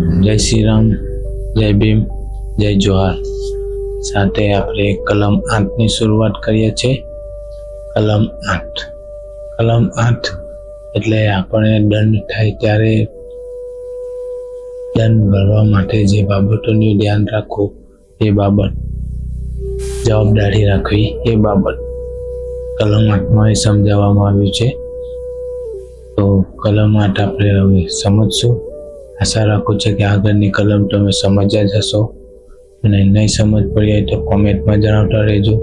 જય શ્રી રામ, જય ભીમ, જય જોહાર. સાથે આપણે કલમ 8ની શરૂઆત કરીએ છીએ. કલમ 8 એટલે આપણને દંડ થાય ત્યારે દંડ ભરવા માટે જે બાબતોનું ધ્યાન રાખવું એ બાબત, જવાબદારી રાખવી એ બાબત કલમ 8માં સમજાવવામાં આવ્યું છે. તો કલમ 8 આપણે હવે સમજશું. આશા રાખું છું કે આગળની કલમ તમે સમજ્યા જ હશો, અને નહીં સમજ પડી હોય તો કોમેન્ટમાં જણાવતા રહેજો.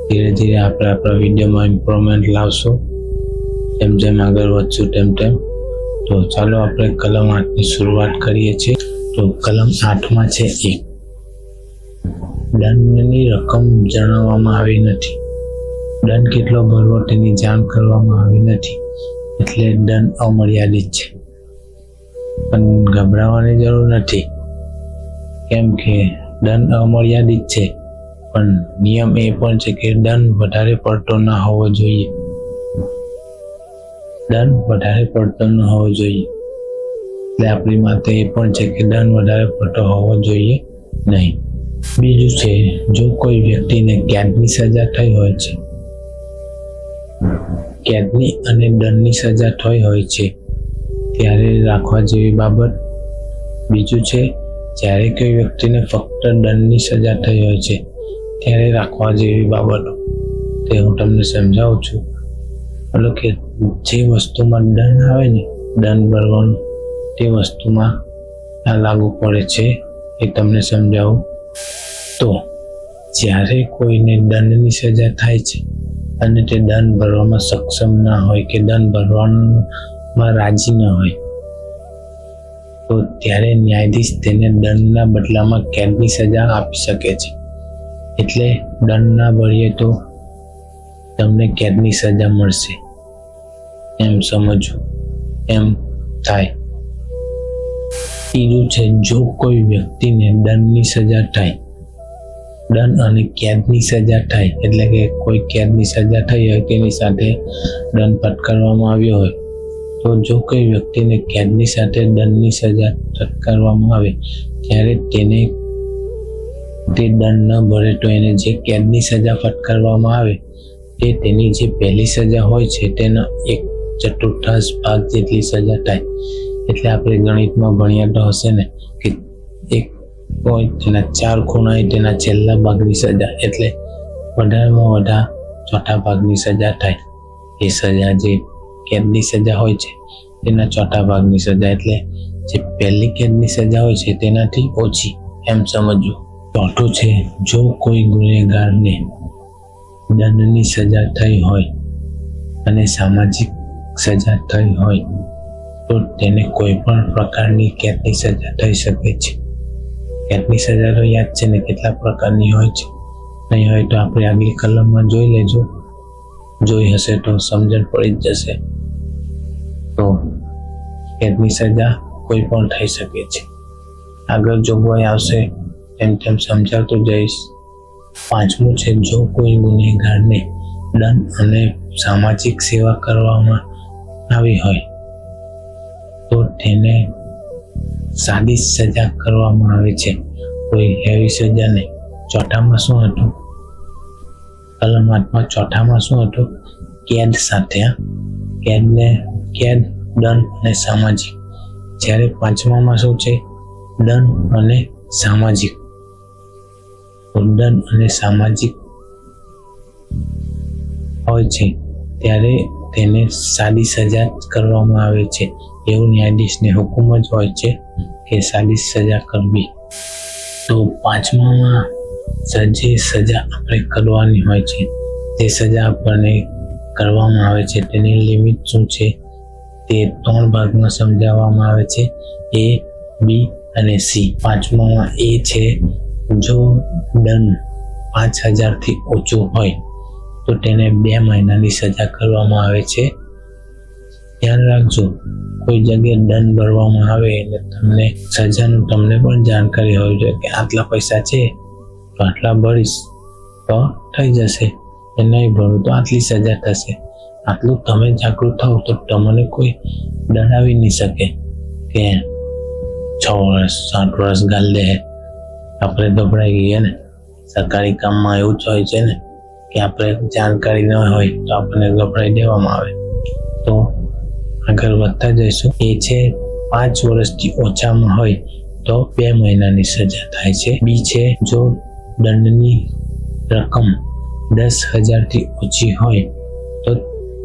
ધીરે ધીરે આપણે આપણા વિડીયોમાં ઇમ્પ્રુવમેન્ટ લાવશું જેમ જેમ આગળ વધશું તેમ. તો ચાલો આપણે કલમ 8ની શરૂઆત કરીએ છીએ. તો કલમ 8માં છે 1, દંડની રકમ જણાવવામાં આવી નથી. દંડ કેટલો ભરવો તેની જાણ કરવામાં આવી નથી, એટલે દંડ અમર્યાદિત છે. પણ ગભરાવાની જરૂર નથી, કેમ કે દંડ અમર્યાદિત છે, પણ નિયમ એ પણ છે કે દંડ વધારે પડતો ન હોવો જોઈએ. એટલે આપણી માટે એ પણ છે કે દંડ વધારે પડતો હોવો જોઈએ નહીં. બીજું છે, જો કોઈ વ્યક્તિને કેદની સજા થઈ હોય છે, કેદની અને દંડની સજા થઈ હોય છે ત્યારે રાખવા જેવી બાબત. બીજું છે, જ્યારે કોઈ વ્યક્તિને ફક્ત દંડની સજા થઈ હોય છે ત્યારે રાખવા જેવી બાબતો. તે હું તમને સમજાવું છું. એટલે કે જે વસ્તુમાં દંડ આવે ને, દંડ ભરવાનું, તે વસ્તુમાં આ લાગુ પડે છે એ તમને સમજાવું. તો જ્યારે કોઈને દંડની સજા થાય છે અને તે દંડ ભરવામાં સક્ષમ ના હોય કે દંડ ભરવામાં રાજી ન હોય, તો ત્યારે ન્યાયાધીશ તેને દંડના બદલામાં કેદની સજા આપી શકે છે. એટલે દંડ ના ભરીએ તો તમને કેદની સજા મળશે, એમ સમજો, એમ થાય. ત્રીજું છે, જો કોઈ વ્યક્તિને દંડની સજા થાય, દંડ અને કેદની સજા થાય, એટલે કે કોઈ કેદની સજા થઈ હોય તેની સાથે દંડ ફટકારવામાં આવ્યો હોય, તો જો કોઈ વ્યક્તિને કેદની સાથે દંડની સજા ફટકારવામાં આવે ત્યારે તેને તે દંડ ન ભરે તો એને જે કેદની સજા ફટકારવામાં આવે તે તેની જે પહેલી સજા હોય છે તેના 1/4 ભાગ જેટલી સજા થાય. એટલે આપણે ગણિતમાં ભણ્યા તો હશે ને કે 1 હોય તેના 4 ખૂણા હોય તેના છેલ્લા ભાગની સજા, એટલે વધારેમાં વધારે ચોથા ભાગની સજા થાય. એ સજા જે કેદની સજા હોય છે તેના ચોથા ભાગની સજા, એટલે જે પહેલી કેદની સજા હોય છે તેનાથી ઓછી, એમ સમજવું. ચોથું છે, જો કોઈ ગુનેગારને દંડની સજા થઈ હોય અને સામાજિક સજા થઈ હોય તો તેને કોઈ પણ પ્રકારની કેદની સજા થઈ શકે છે. કેદની સજા તો યાદ છે ને કેટલા પ્રકારની હોય છે, નહીં હોય તો આપણે આગલી કલમમાં જોઈ લેજો, જોઈ હશે તો સમજણ પડી જ જશે. તો કેદની સજા કોઈ પણ થઈ શકે છે. આગળ જોગવાઈ આવશે તેમ સમજાવતો જઈશ. 5મું છે, જો કોઈ ગુનેગારને દંડ અને સામાજિક સેવા કરવામાં આવી હોય તો તેને સાદી સજા કરવામાં આવે છે, કોઈ હેવી સજા નહીં. ચોથામાં શું હતું? કલમ 8માં ચોથામાં શું હતું? કેદ સાથે, કેદ, દંડ અને સામાજિક. જ્યારે 5મામાં શું છે? દંડ અને સામાજિક. દંડ અને સામાજિક હોય છે ત્યારે તેને સાદી સજા કરવામાં આવે છે. એવું ન્યાયાધીશને હુકમ જ હોય છે કે સાદી સજા કરવી. તો 5મામાં જે સજા આપણે કરવાની હોય છે, તે સજા આપણને કરવામાં આવે છે, તેની લિમિટ શું છે તે 3 ભાગમાં સમજાવવામાં આવે છે: A, B અને C. 5મામાં A છે, જો દંડ 5,000 થી ઓછો હોય તો તેને 2 મહિનાની સજા કરવામાં આવે છે. ધ્યાન રાખજો, કોઈ જગ્યાએ દંડ ભરવામાં આવે એટલે તમને સજાનું તમને પણ જાણકારી હોવી જોઈએ કે આટલા પૈસા છે તો આટલા ભરીશ તો થઈ જશે, નહીં ભરું તો આટલી સજા થશે. આટલું તમે જાગૃત થાવ તો તમને કોઈ ડરાવી નહીં શકે કે 6 વર્ષ 7 વર્ષ ગાલ દે, આપણે ગભરાઈ ગઈએ ને. સરકારી કામમાં એવું જ હોય છે ને કે આપણે જાણકારી ન હોય તો આપણને ગભરાઈ દેવામાં આવે. તો આગળ વધતા જઈશું. એ છે 5 વર્ષથી ઓછામાં હોય તો 2 મહિનાની સજા થાય છે. બી છે જો દંડની રકમ 10,000થી ઓછી હોય તો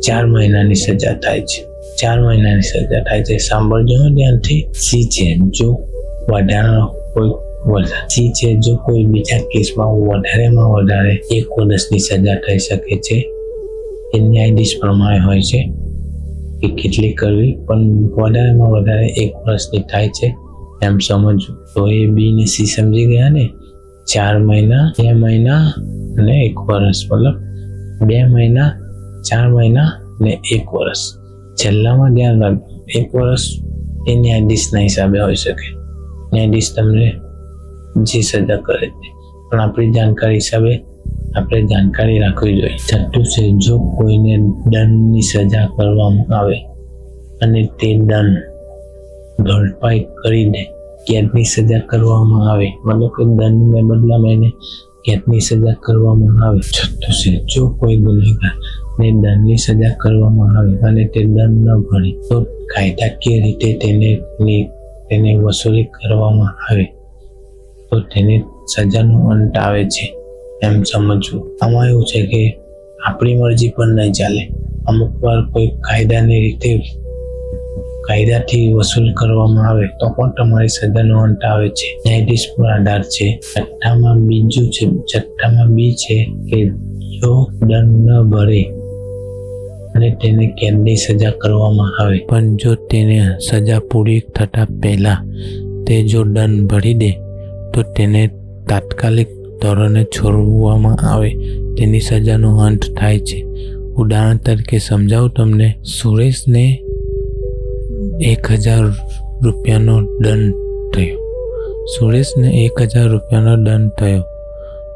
4 મહિનાની સજા થાય છે. 4 મહિનાની સજા થાય છે. સાંભળજો ધ્યાનથી. સી છે જો કોઈ બીજા કેસમાં વધારેમાં વધારે 1 વર્ષની સજા થઈ શકે છે. એ ન્યાયાધીશ પ્રમાણે હોય છે કે કેટલી કરવી, પણ વધારેમાં વધારે 1 વર્ષની થાય છે એમ સમજવું. તો એ બી ને સી સમજી ગયા ને. 4 મહિના 2 મહિના અને 1 વર્ષ, મતલબ 2 મહિના 4 મહિના ને 1 વર્ષ. છેલ્લામાં ધ્યાન રાખજો 1 વર્ષ એ ન્યાયાધીશના હિસાબે હોઈ શકે. ન્યાયાધીશ તમને જે સજા કરે છે, પણ આપણી જાણકારી હિસાબે આપણે જાણકારી રાખવી જોઈએ. છઠ્ઠું છે જો કોઈને દંડની સજા કરવામાં આવે અને તે દંડ ભરપાઈ કરી દે, કેદની સજા કરવામાં આવે, મતલબ કે દંડને બદલામાં એને કેદની સજા કરવામાં આવે. છઠ્ઠું છે જો કોઈ ગુનેગારને દંડની સજા કરવામાં આવે અને તે દંડ ન ભરે તો કાયદાકીય રીતે તેને વસૂલી કરવામાં આવે તો તેને સજાનો અંત આવે છે એમ સમજવું. આમાં એવું છે કે આપણી મરજી પણ નહીં ચાલે. અમુક વાર કોઈ કાયદાથી વસૂલ કરવામાં આવે તો પણ તમારી સજાનો અંત આવે છે. ન્યાયાધીશ પર આધાર છે. છઠ્ઠામાં બી છે કે જો દંડ ન ભરે અને તેને કેદની સજા કરવામાં આવે, પણ જો તેને સજા પૂરી થતા પહેલા તે જો દંડ ભરી દે તો તેને તાત્કાલિક ધોરણે છોડવામાં આવે, તેની સજાનો અંત થાય છે. ઉદાહરણ તરીકે સમજાવું તમને. સુરેશને 1,000 રૂપિયાનો દંડ થયો.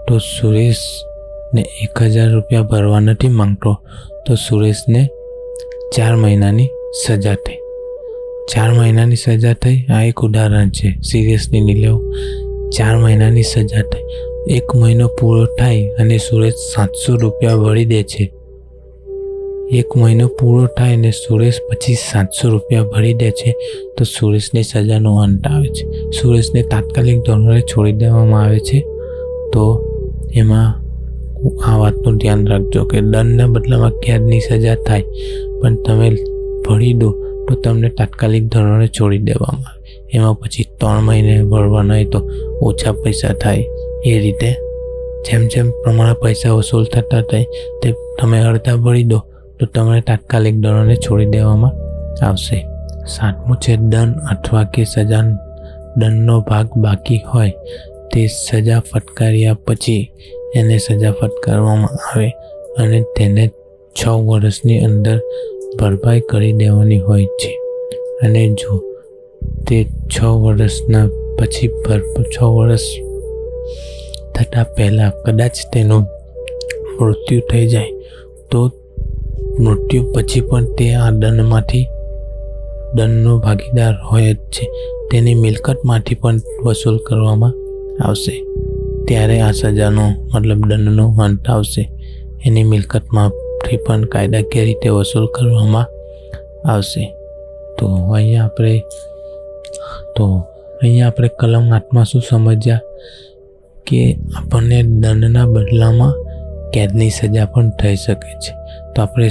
તો સુરેશને 1,000 રૂપિયા ભરવા નથી માંગતો, તો સુરેશને 4 મહિનાની સજા થઈ. 4 મહિનાની સજા થઈ. આ એક ઉદાહરણ છે, સિરિયસલી નહીં લેવું. 4 મહિનાની સજા થઈ. 1 મહિનો પૂરો થાય અને સુરેશ 700 રૂપિયા ભરી દે છે. 1 મહિનો પૂરો થાય અને સુરેશ પછી 700 રૂપિયા ભરી દે છે તો સુરેશની સજાનો અંત આવે છે. સુરેશને તાત્કાલિક ધોરણે છોડી દેવામાં આવે છે. તો એમાં આ વાતનું ધ્યાન રાખજો કે દંડના બદલામાં કેદની સજા થાય, પણ તમે ભરી દો તો તમને તાત્કાલિક ધોરણે છોડી દેવામાં આવે. એમાં પછી 3 મહિને ભરવાના હોય તો ઓછા પૈસા થાય. એ રીતે જેમ પ્રમાણે પૈસા વસૂલ થતા થાય તે તમે અડધા ભરી દો તો તમને તાત્કાલિક ધોરણે છોડી દેવામાં આવશે. 7મું છે દંડ અથવા કે સજા. દંડનો ભાગ બાકી હોય તે સજા ફટકાર્યા પછી એને સજા ફટકારવામાં આવે અને તેને 6 વર્ષની અંદર ભરપાઈ કરી દેવાની હોય છે. અને જો તે 6 વર્ષના પછી 6 વર્ષ થતાં પહેલાં કદાચ તેનું મૃત્યુ થઈ જાય તો મૃત્યુ પછી પણ તે આ દંડનો ભાગીદાર હોય જ છે. તેની મિલકતમાંથી પણ વસૂલ કરવામાં આવશે. ત્યારે આ સજાનો મતલબ દંડનો અંત આવશે. એની મિલકતમાંથી પણ કાયદાકીય રીતે વસૂલ કરવામાં આવશે. તો અહીંયા આપણે કલમ 8માં શું સમજ્યા કે આપણને દંડના બદલામાં કેદની સજા પણ થઈ શકે છે. તો આપણે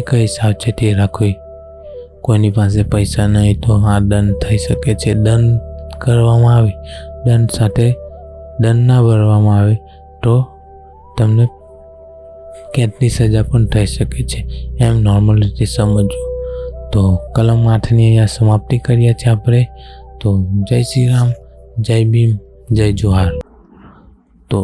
કઈ સાવચેતી રાખવી? કોઈની પાસે પૈસા નહીં તો આ દંડ થઈ શકે છે. દંડ કરવામાં આવે, દંડ સાથે દંડ ના ભરવામાં આવે તો તમને કેદની સજા પણ થઈ શકે છે. એમ નોર્મલ રીતે સમજવું. તો કલમ 8ની અહીંયા સમાપ્તિ કરીએ છીએ આપણે. તો જય શ્રી રામ, જય ભીમ, જય જોહાર. તો